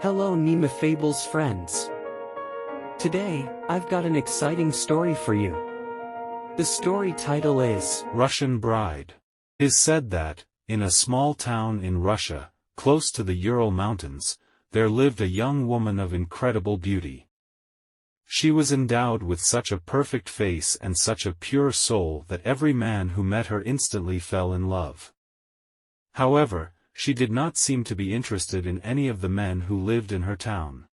Hello NeemaFables friends. Today, I've got an exciting story for you. The story title is Russian Bride. It is said that, in a small town in Russia, close to the Ural Mountains, there lived a young woman of incredible beauty. She was endowed with such a perfect face and such a pure soul that every man who met her instantly fell in love. However, she did not seem to be interested in any of the men who lived in her town.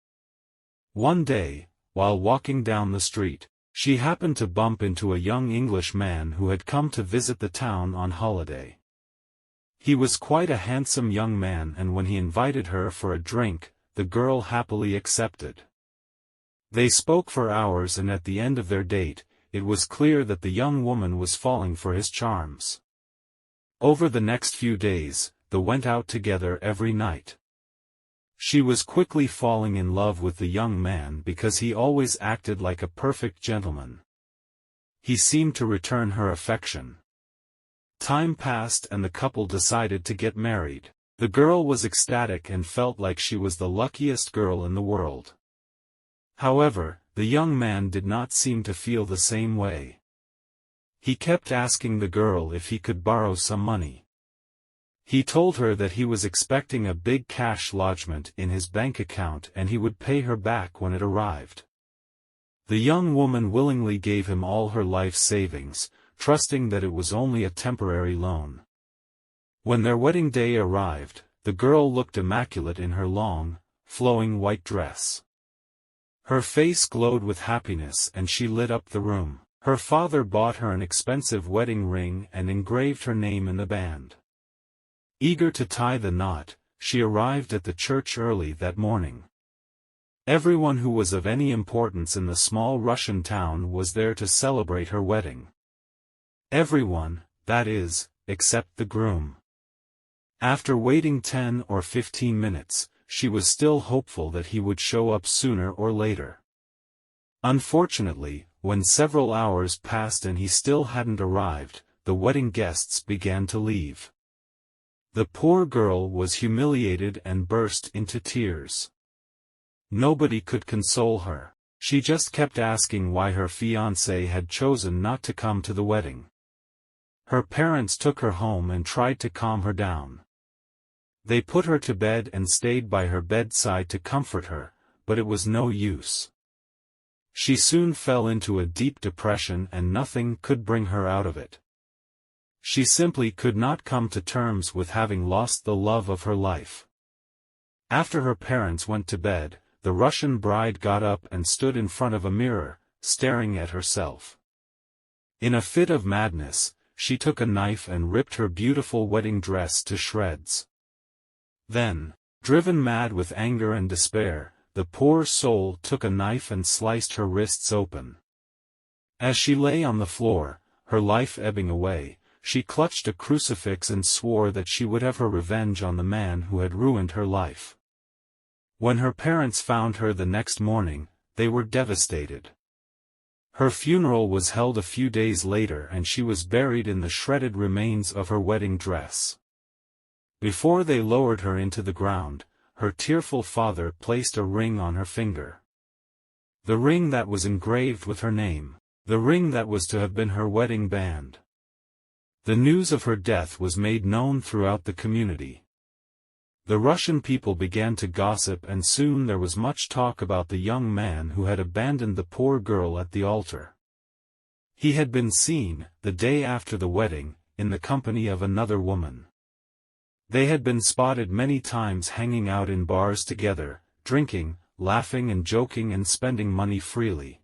One day, while walking down the street, she happened to bump into a young English man who had come to visit the town on holiday. He was quite a handsome young man, and when he invited her for a drink, the girl happily accepted. They spoke for hours, and at the end of their date, it was clear that the young woman was falling for his charms. Over the next few days, they went out together every night. She was quickly falling in love with the young man because he always acted like a perfect gentleman. He seemed to return her affection. Time passed and the couple decided to get married. The girl was ecstatic and felt like she was the luckiest girl in the world. However, the young man did not seem to feel the same way. He kept asking the girl if he could borrow some money. He told her that he was expecting a big cash lodgment in his bank account and he would pay her back when it arrived. The young woman willingly gave him all her life savings, trusting that it was only a temporary loan. When their wedding day arrived, the girl looked immaculate in her long, flowing white dress. Her face glowed with happiness and she lit up the room. Her father bought her an expensive wedding ring and engraved her name in the band. Eager to tie the knot, she arrived at the church early that morning. Everyone who was of any importance in the small Russian town was there to celebrate her wedding. Everyone, that is, except the groom. After waiting 10 or 15 minutes, she was still hopeful that he would show up sooner or later. Unfortunately, when several hours passed and he still hadn't arrived, the wedding guests began to leave. The poor girl was humiliated and burst into tears. Nobody could console her. She just kept asking why her fiancé had chosen not to come to the wedding. Her parents took her home and tried to calm her down. They put her to bed and stayed by her bedside to comfort her, but it was no use. She soon fell into a deep depression and nothing could bring her out of it. She simply could not come to terms with having lost the love of her life. After her parents went to bed, the Russian bride got up and stood in front of a mirror, staring at herself. In a fit of madness, she took a knife and ripped her beautiful wedding dress to shreds. Then, driven mad with anger and despair, the poor soul took a knife and sliced her wrists open. As she lay on the floor, her life ebbing away, she clutched a crucifix and swore that she would have her revenge on the man who had ruined her life. When her parents found her the next morning, they were devastated. Her funeral was held a few days later and she was buried in the shredded remains of her wedding dress. Before they lowered her into the ground, her tearful father placed a ring on her finger. The ring that was engraved with her name. The ring that was to have been her wedding band. The news of her death was made known throughout the community. The Russian people began to gossip and soon there was much talk about the young man who had abandoned the poor girl at the altar. He had been seen, the day after the wedding, in the company of another woman. They had been spotted many times hanging out in bars together, drinking, laughing and joking and spending money freely.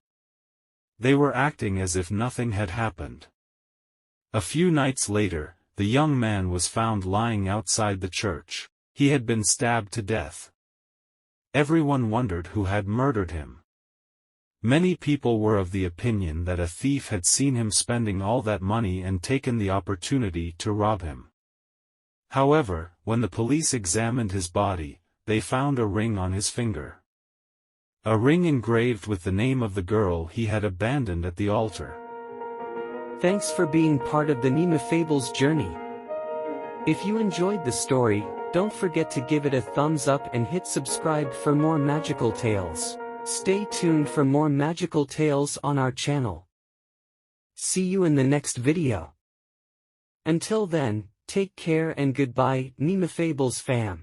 They were acting as if nothing had happened. A few nights later, the young man was found lying outside the church. He had been stabbed to death. Everyone wondered who had murdered him. Many people were of the opinion that a thief had seen him spending all that money and taken the opportunity to rob him. However, when the police examined his body, they found a ring on his finger. A ring engraved with the name of the girl he had abandoned at the altar. Thanks for being part of the NeemaFables journey. If you enjoyed the story, Don't forget to give it a thumbs up and hit subscribe for more magical tales. Stay tuned for more magical tales on our channel. See you in the next video. Until then, take care and goodbye, NeemaFables fam.